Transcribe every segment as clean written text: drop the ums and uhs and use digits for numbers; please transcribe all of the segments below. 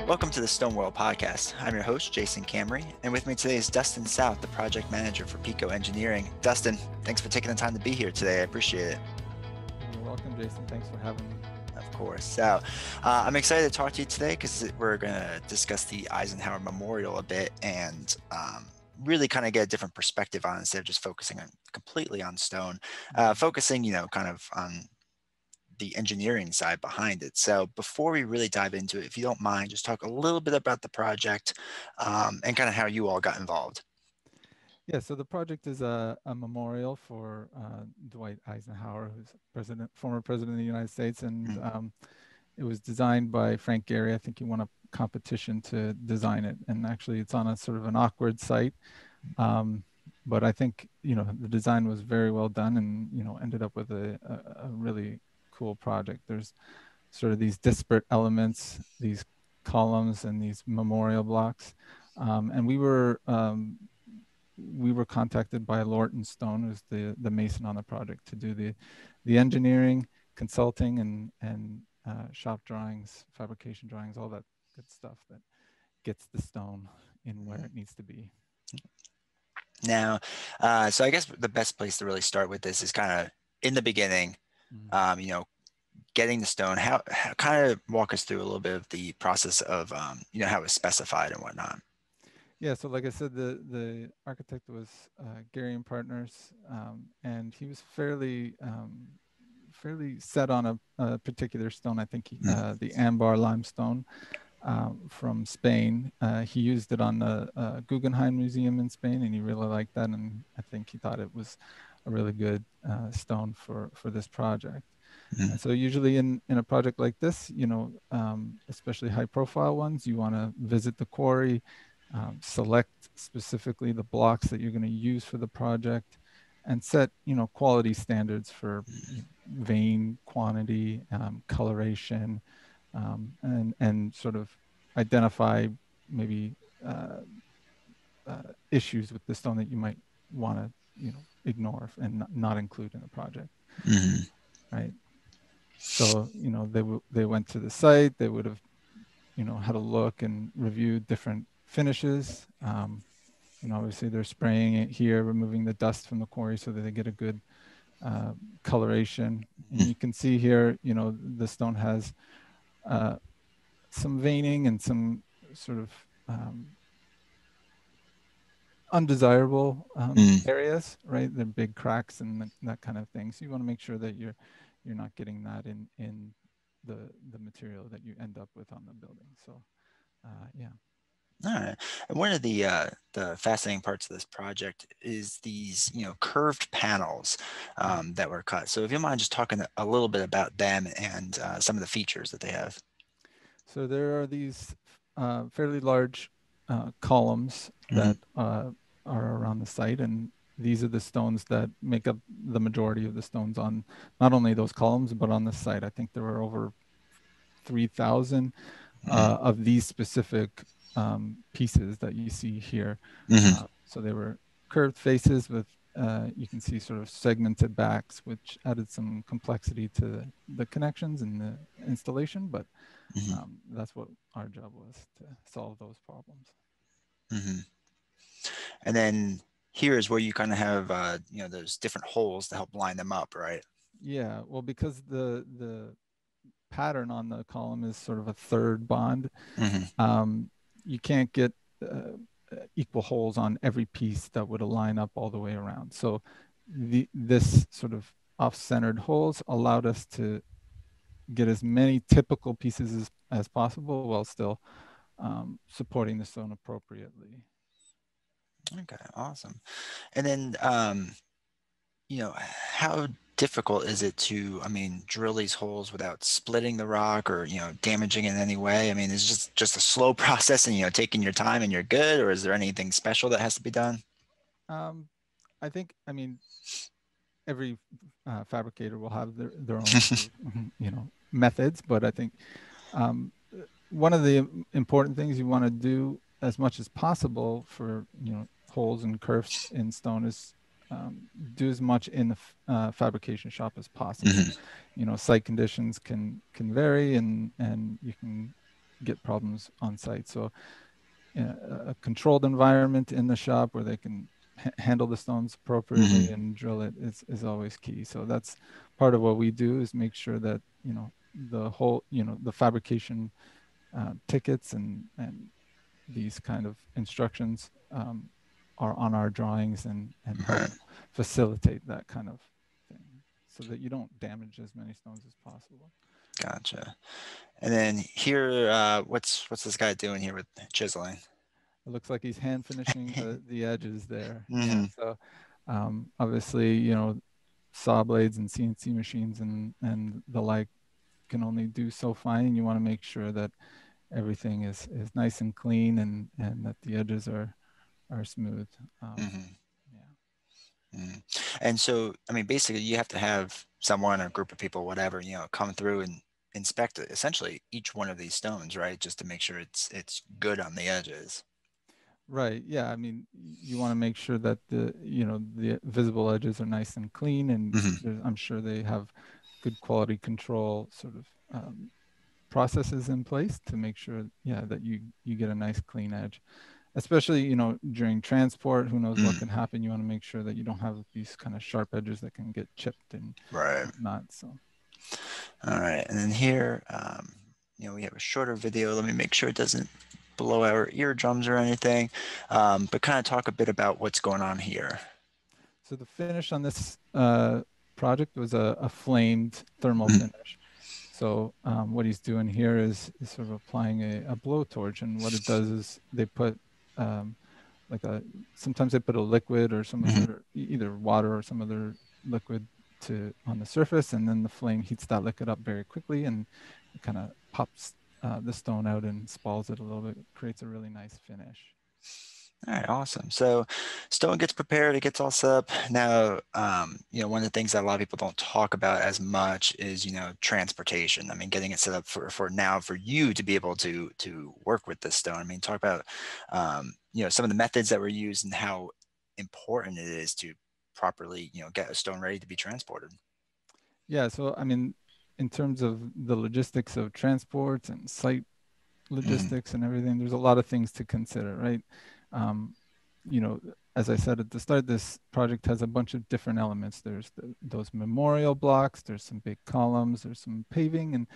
Welcome to the Stone World Podcast. I'm your host, Jason Camry, and with me today is Dustin South, the project manager for Picco Engineering. Dustin, thanks for taking the time to be here today. I appreciate it. You're welcome, Jason. Thanks for having me. Of course. So I'm excited to talk to you today because we're going to discuss the Eisenhower Memorial a bit and really kind of get a different perspective on it instead of just focusing completely on stone, focusing, kind of on the engineering side behind it. So before we really dive into it, if you don't mind, just talk a little bit about the project and kind of how you all got involved. Yeah, so the project is a memorial for Dwight Eisenhower, who's former president of the United States, and it was designed by Frank Gehry. I think he won a competition to design it, and actually, it's on a sort of an awkward site. But I think the design was very well done, and ended up with a really cool project. There's sort of these disparate elements, these columns and these memorial blocks, and we were contacted by Lorton Stone, who's the mason on the project, to do the engineering, consulting, and shop drawings, fabrication drawings, all that good stuff that gets the stone in where it needs to be. Now, so I guess the best place to really start with this is kind of in the beginning, getting the stone. How kind of walk us through a little bit of the process of, how it was specified and whatnot. Yeah, so like I said, the architect was Gehry and Partners, and he was fairly set on a particular stone. I think the Ambar limestone from Spain. He used it on the Guggenheim Museum in Spain, and he really liked that. And I think he thought it was a really good stone for this project. And so usually in a project like this, especially high profile ones, you want to visit the quarry, select specifically the blocks that you're going to use for the project, and set quality standards for vein quantity, coloration, and sort of identify maybe issues with the stone that you might want to ignore and not include in the project. Right. So they went to the site. They would have had a look and reviewed different finishes. Obviously they're spraying it here, removing the dust from the quarry so that they get a good coloration. And you can see here, the stone has some veining and some sort of undesirable areas, right? They're big cracks and that kind of thing. So you want to make sure that you're not getting that in the material that you end up with on the building. So yeah. All right. And one of the fascinating parts of this project is these, curved panels that were cut. So if you mind just talking a little bit about them and some of the features that they have. So there are these fairly large columns that are around the site, and these are the stones that make up the majority of the stones on not only those columns but on the site. I think there were over 3,000 of these specific pieces that you see here. So they were curved faces with you can see sort of segmented backs, which added some complexity to the connections and the installation, but that's what our job was, to solve those problems. And then here is where you kind of have those different holes to help line them up, right? Yeah, well, because the pattern on the column is sort of a third bond, you can't get equal holes on every piece that would line up all the way around. So this sort of off-centered holes allowed us to get as many typical pieces as possible while still supporting the stone appropriately. Okay, awesome. And then, how difficult is it to, drill these holes without splitting the rock or, damaging it in any way? Is it just a slow process and, taking your time and you're good, or is there anything special that has to be done? I think, every fabricator will have their own sort of, methods, but I think one of the important things you want to do as much as possible for, holes and curves in stone is do as much in the fabrication shop as possible. Site conditions can vary, and you can get problems on site. So a controlled environment in the shop where they can handle the stones appropriately Hmm. and drill it is always key. So that's part of what we do, is make sure that, the whole, the fabrication tickets and these kind of instructions are on our drawings and help Right. facilitate that kind of thing so that you don't damage as many stones as possible. Gotcha. And then here, what's this guy doing here with chiseling? It looks like he's hand finishing the edges there. Yeah. Hmm. So obviously, saw blades and CNC machines and the like can only do so fine. You want to make sure that everything is nice and clean and that the edges are smooth. Hmm. Yeah. Hmm. And so, I mean, basically, you have to have someone, a group of people, whatever, come through and inspect essentially each one of these stones, right? Just to make sure it's good on the edges. Right. Yeah. I mean, you want to make sure that the visible edges are nice and clean, and Hmm. I'm sure they have good quality control sort of processes in place to make sure, yeah, that you get a nice clean edge. Especially, during transport, who knows what Hmm. can happen. You want to make sure that you don't have these kind of sharp edges that can get chipped and Right. whatnot. So All right. And then here, we have a shorter video. Let me make sure it doesn't blow our eardrums or anything. But kind of talk a bit about what's going on here. so the finish on this project was a flamed thermal Mhm. finish. So what he's doing here is sort of applying a blowtorch, and what it does is they put um, like sometimes they put a liquid or some Mhm. other either water or some other liquid to on the surface, and then the flame heats that liquid up very quickly, and it kind of pops the stone out and spalls it a little bit, creates a really nice finish. All right, awesome. So stone gets prepared, it gets all set up. Now, one of the things that a lot of people don't talk about as much is, transportation. I mean, getting it set up for now for you to be able to work with this stone. I mean, talk about some of the methods that were used and how important it is to properly, get a stone ready to be transported. Yeah, so I mean, in terms of the logistics of transport and site Hmm. logistics and everything, there's a lot of things to consider, right? Um, you know, as I said at the start, this project has a bunch of different elements. There's those memorial blocks, there's some big columns, there's some paving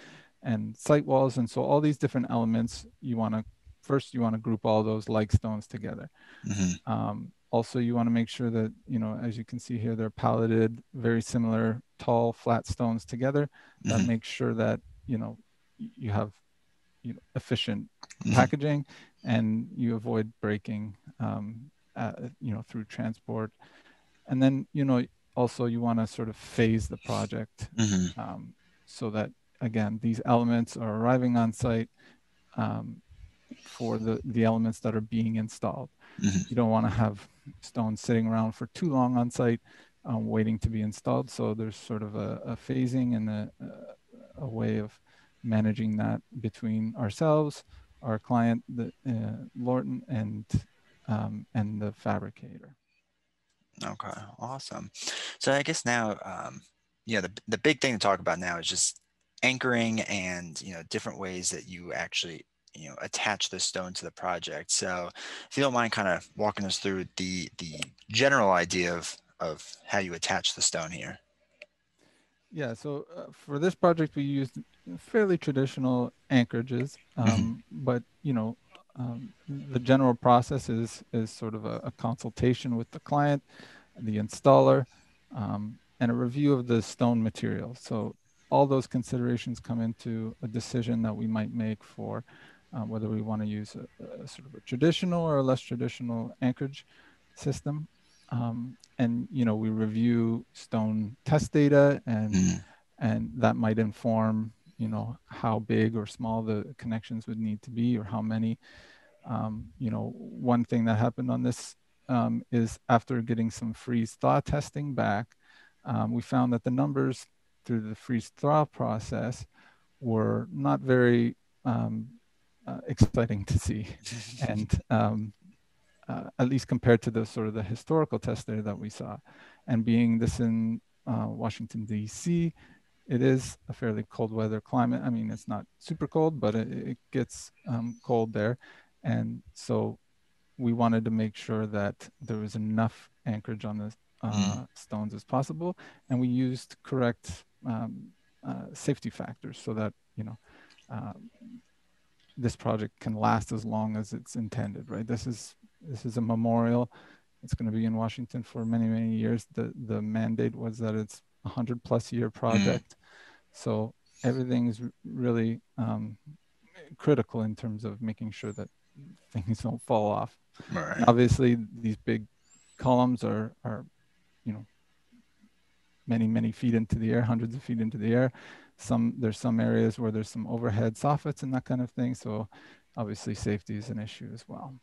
and site walls, and so all these different elements, you want to group all those like stones together. Hmm. Also, you want to make sure that, as you can see here, they're palleted, very similar, tall, flat stones together. That Hmm. makes sure that, you have, efficient Hmm. packaging and you avoid breaking, through transport. And then, also you want to sort of phase the project Hmm. um, so that, again, these elements are arriving on site um, for the elements that are being installed. You Hmm. don't want to have stones sitting around for too long on site waiting to be installed. So there's sort of a phasing and a way of managing that between ourselves, our client, the Lorton, and the fabricator. Okay, awesome. So I guess now, the big thing to talk about now is just anchoring and different ways that you actually attach the stone to the project. So if you don't mind, kind of walking us through the general idea of how you attach the stone here. Yeah, so for this project, we used fairly traditional anchorages, Hmm. but the general process is sort of a consultation with the client, the installer, and a review of the stone material. So all those considerations come into a decision that we might make for whether we want to use a sort of a traditional or a less traditional anchorage system. And we review stone test data, Hmm. and that might inform how big or small the connections would need to be or how many. One thing that happened on this is after getting some freeze thaw testing back, we found that the numbers through the freeze thaw process were not very exciting to see, and at least compared to the sort of the historical test data that we saw. And being this in Washington D.C., it is a fairly cold weather climate. I mean, it's not super cold, but it gets cold there. And so we wanted to make sure that there was enough anchorage on the stones as possible. And we used correct safety factors so that, uh, this project can last as long as it's intended, right? This is a memorial. It's going to be in Washington for many, many years. The mandate was that it's a 100+ year project. So everything is really critical in terms of making sure that things don't fall off. And Right. obviously, these big columns are you know many, many feet into the air, hundreds of feet into the air. There's some areas where there's some overhead soffits and that kind of thing. So obviously safety is an issue as well.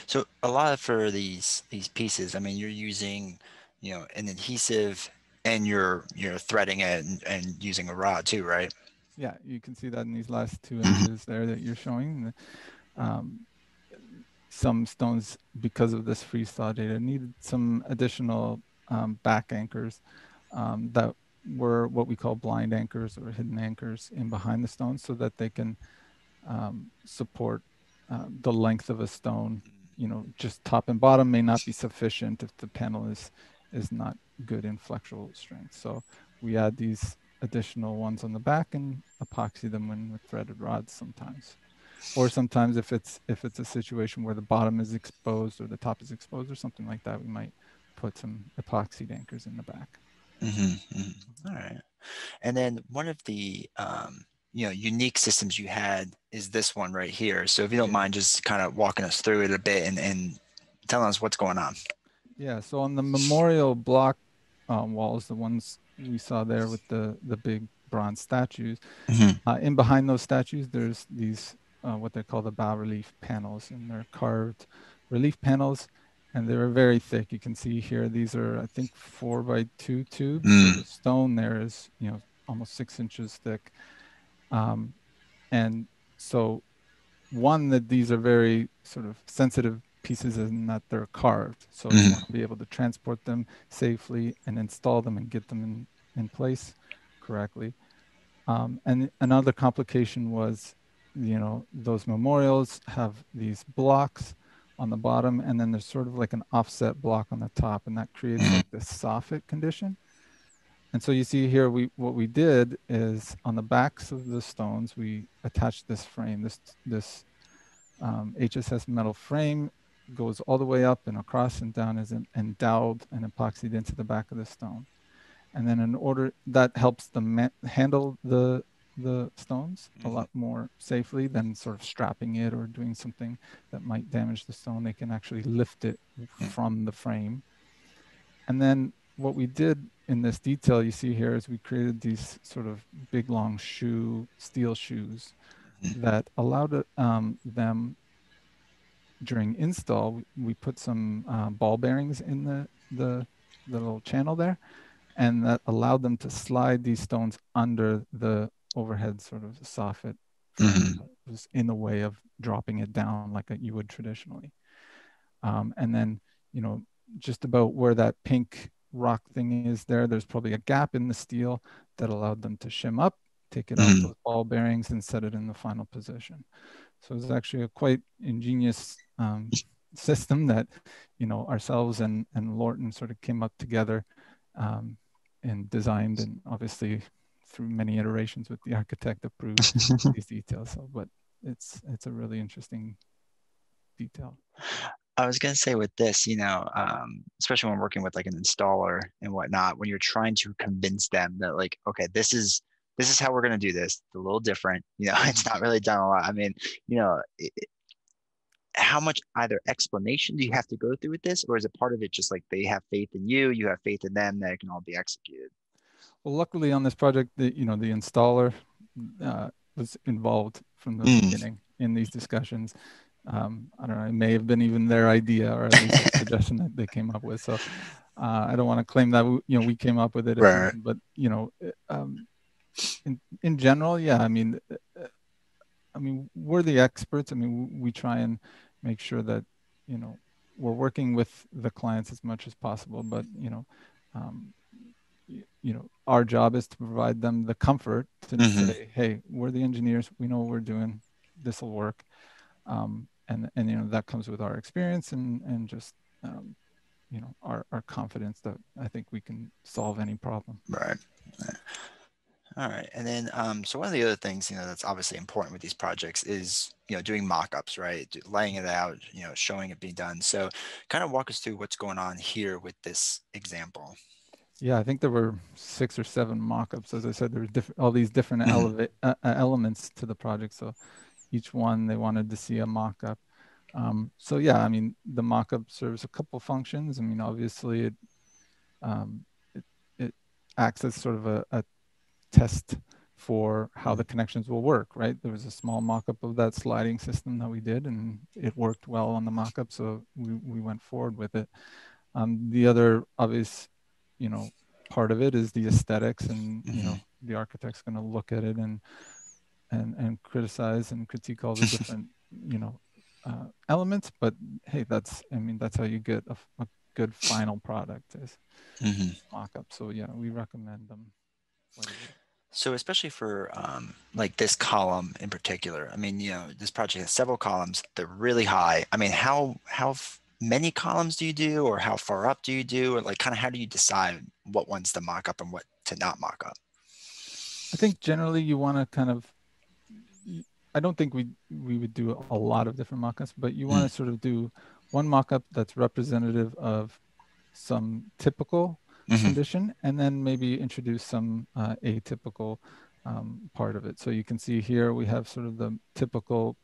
So a lot of for these pieces, I mean, you're using, an adhesive, and you're threading it and using a rod too, right? Yeah, you can see that in these last 2 Mhm. images there that you're showing. Um, some stones, because of this freeze thaw data, needed some additional back anchors that were what we call blind anchors or hidden anchors in behind the stones, so that they can support the length of a stone. Just top and bottom may not be sufficient if the panel is not good in flexural strength. So we add these additional ones on the back and epoxy them in with threaded rods sometimes. Or sometimes if it's a situation where the bottom is exposed or the top is exposed or something like that, we might put some epoxied anchors in the back. All right. And then one of the unique systems you had is this one right here. So if you don't Yeah. mind just kind of walking us through it a bit and telling us what's going on. Yeah. So on the memorial block walls, the ones we saw there with the big bronze statues, in behind those statues, there's these what they call the bas relief panels, and they're carved relief panels, and they're very thick. You can see here, these are, I think, 4x2 tubes. So the stone there is, almost 6 inches thick. And so one, that these are very sort of sensitive pieces in that they're carved. So you want to be able to transport them safely and install them and get them in place correctly. And another complication was, those memorials have these blocks on the bottom, and then there's sort of like an offset block on the top, and that creates like this soffit condition. And so you see here, what we did is on the backs of the stones, we attached this frame. This HSS metal frame goes all the way up and across and down, is endowed and epoxied into the back of the stone. And then in order that helps them handle the stones a lot more safely than sort of strapping it or doing something that might damage the stone. They can actually lift it from the frame. And then what we did in this detail you see here is we created these sort of big long steel shoes that allowed them, during install, we put some ball bearings in the little channel there, and that allowed them to slide these stones under the overhead sort of soffit frame that was in the way of dropping it down like you would traditionally. And then, just about where that pink rock thing is there's probably a gap in the steel that allowed them to shim up, take it off those ball bearings, and set it in the final position. So it's actually a quite ingenious system that, ourselves and Lorton sort of came up together and designed, and obviously through many iterations with the architect approved these details. So, but it's a really interesting detail. I was going to say with this, especially when working with like an installer and whatnot, when you're trying to convince them that like, okay, this is how we're going to do this. It's a little different, it's not really done a lot. I mean, how much either explanation do you have to go through with this, or is it part of it just like they have faith in you, you have faith in them, that it can all be executed? Well, luckily on this project, the installer was involved from the beginning in these discussions. I don't know, it may have been even their idea, or at least a suggestion that they came up with. So I don't want to claim that we came up with it, Right. but in general, yeah. I mean, we're the experts. I mean, we try and make sure that we're working with the clients as much as possible, but um, our job is to provide them the comfort to Hmm. say, hey, we're the engineers, we know what we're doing, this will work. And that comes with our experience and just our confidence that I think we can solve any problem. Right. All right. And then, so one of the other things, that's obviously important with these projects is, doing mock-ups, right? Laying it out, showing it being done. So kind of walk us through what's going on here with this example. Yeah, I think there were 6 or 7 mock-ups. As I said, there were all these different Hmm. elements to the project. So each one they wanted to see a mock-up. So yeah, I mean, the mock-up serves a couple functions. I mean, obviously um, it, it acts as sort of a test for how the connections will work, right? There was a small mock-up of that sliding system that we did, and it worked well on the mock-up, so we went forward with it. The other obvious, part of it is the aesthetics, and Hmm. the architect's going to look at it and criticize and critique all the different, elements. But hey, that's how you get a good final product is Hmm. mock-up. So yeah, we recommend them quite a bit. So especially for like this column in particular, I mean, this project has several columns. They're really high. I mean, how many columns do you do, or how far up do you do, or like kind of how do you decide what ones to mock up and what to not mock up? I think generally you want to kind of, I don't think we would do a lot of different mockups, but you want to sort of do one mockup that's representative of some typical Mm-hmm. condition, and then maybe introduce some atypical part of it. So you can see here we have sort of the typical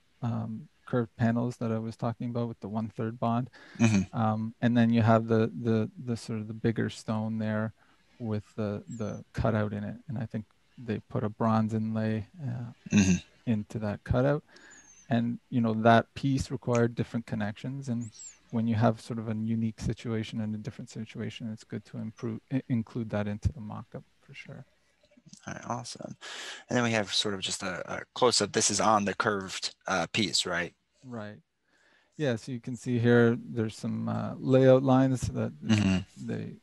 curved panels that I was talking about with the 1/3 bond. Mm-hmm. And then you have the sort of the bigger stone there with the cutout in it. And I think they put a bronze inlay Mm-hmm. into that cutout. And that piece required different connections. And when you have sort of a unique situation and a different situation, it's good to include that into the mock-up for sure. All right, awesome. And then we have sort of just a close up. This is on the curved piece, right? Right. Yeah, so you can see here there's some layout lines that Mm-hmm. they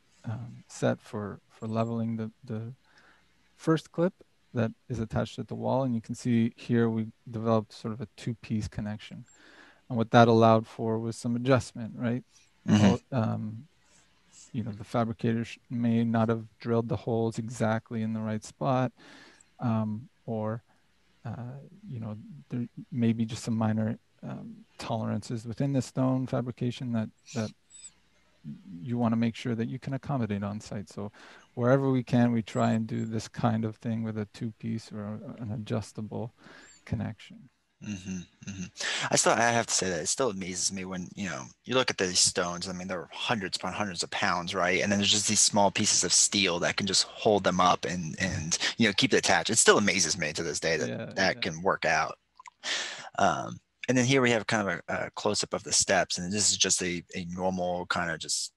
set for leveling the first clip that is attached to the wall. And you can see here we developed sort of a two-piece connection. And what that allowed for was some adjustment, right? Mm-hmm. Oh, the fabricators may not have drilled the holes exactly in the right spot, or uh, you know, there may be just some minor tolerances within the stone fabrication that you want to make sure that you can accommodate on site. So wherever we can, we try and do this kind of thing with a two-piece or an adjustable connection. Mm-hmm. Mm-hmm. I have to say that it still amazes me when, you look at these stones. I mean, they're hundreds upon hundreds of pounds, right? And then there's just these small pieces of steel that can just hold them up and keep it attached. It still amazes me to this day that Yeah, that yeah. can work out. And then here we have kind of a close up of the steps, and this is just a normal kind of just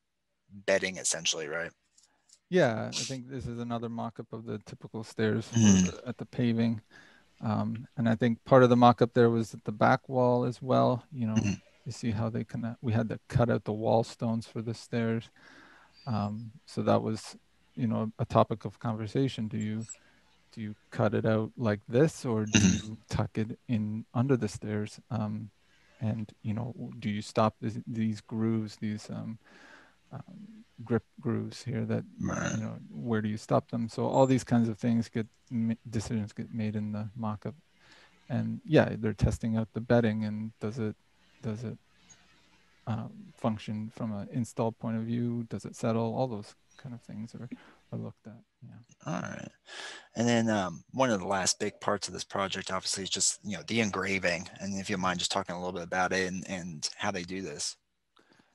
bedding essentially, right? Yeah, I think this is another mock-up of the typical stairs for Mm-hmm. at the paving. And I think part of the mock-up there was at the back wall as well. Mm-hmm. You see how we had to cut out the wall stones for the stairs. So that was, a topic of conversation. Do you cut it out like this, or do Mm-hmm. you tuck it in under the stairs? And do you stop these grooves, these grip grooves here that Right. where do you stop them? So all these kinds of things decisions get made in the mock-up. And yeah, they're testing out the bedding, and does it function from an install point of view? Does it settle? All those kind of things are looked at. Yeah. All right. And then one of the last big parts of this project, obviously, is just the engraving. And if you don't mind, just talking a little bit about it and how they do this.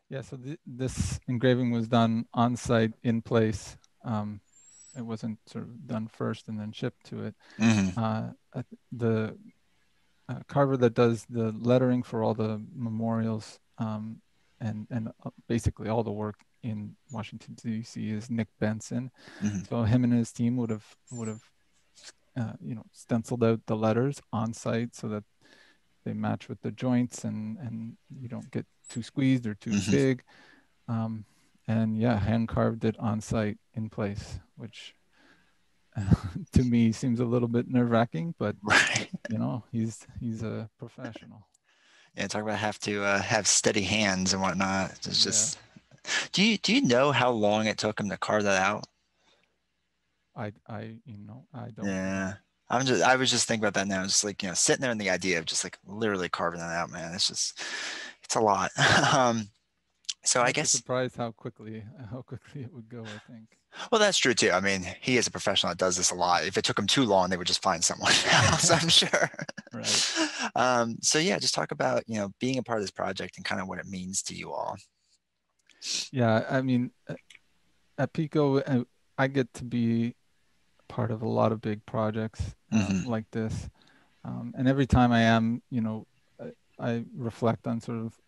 Yeah. So this engraving was done on site in place. Um, it wasn't sort of done first and then shipped to it. Mm-hmm. The carver that does the lettering for all the memorials, and basically all the work in Washington D.C. is Nick Benson. Mm-hmm. So him and his team would have stenciled out the letters on site so that they match with the joints, and you don't get too squeezed or too Mm-hmm. big. Um, and yeah, hand carved it on site in place, which to me seems a little bit nerve-wracking, but Right. he's a professional. Yeah, talk about have to have steady hands and whatnot. It's Yeah, just. Do you know how long it took him to carve that out? I don't know. Yeah. I was just thinking about that now. Just like, sitting there in the idea of just like literally carving that out, man. It's a lot. So I'm I actually guess, surprised how quickly it would go, I think. well, that's true too. I mean, he is a professional that does this a lot. If it took him too long, they would just find someone else, I'm sure. Right. So yeah, just talk about, being a part of this project and kind of what it means to you all. Yeah, I mean, at Pico, I get to be part of a lot of big projects Hmm. like this. And every time I am, I reflect on sort of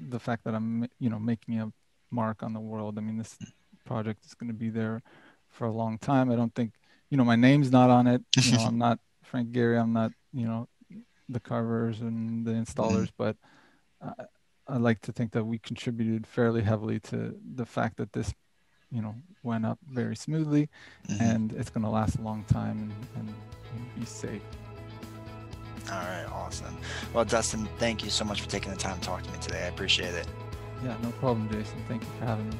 the fact that I'm, making a mark on the world. I mean, this project is going to be there for a long time. I don't think, my name's not on it. I'm not Frank Gehry. I'm not, the carvers and the Hmm. installers, but I, I like to think that we contributed fairly heavily to the fact that this, went up very smoothly, Hmm. and it's going to last a long time and be safe. All right, awesome. Well, Dustin, thank you so much for taking the time to talk to me today. I appreciate it. Yeah, no problem, Jason. Thank you for having me.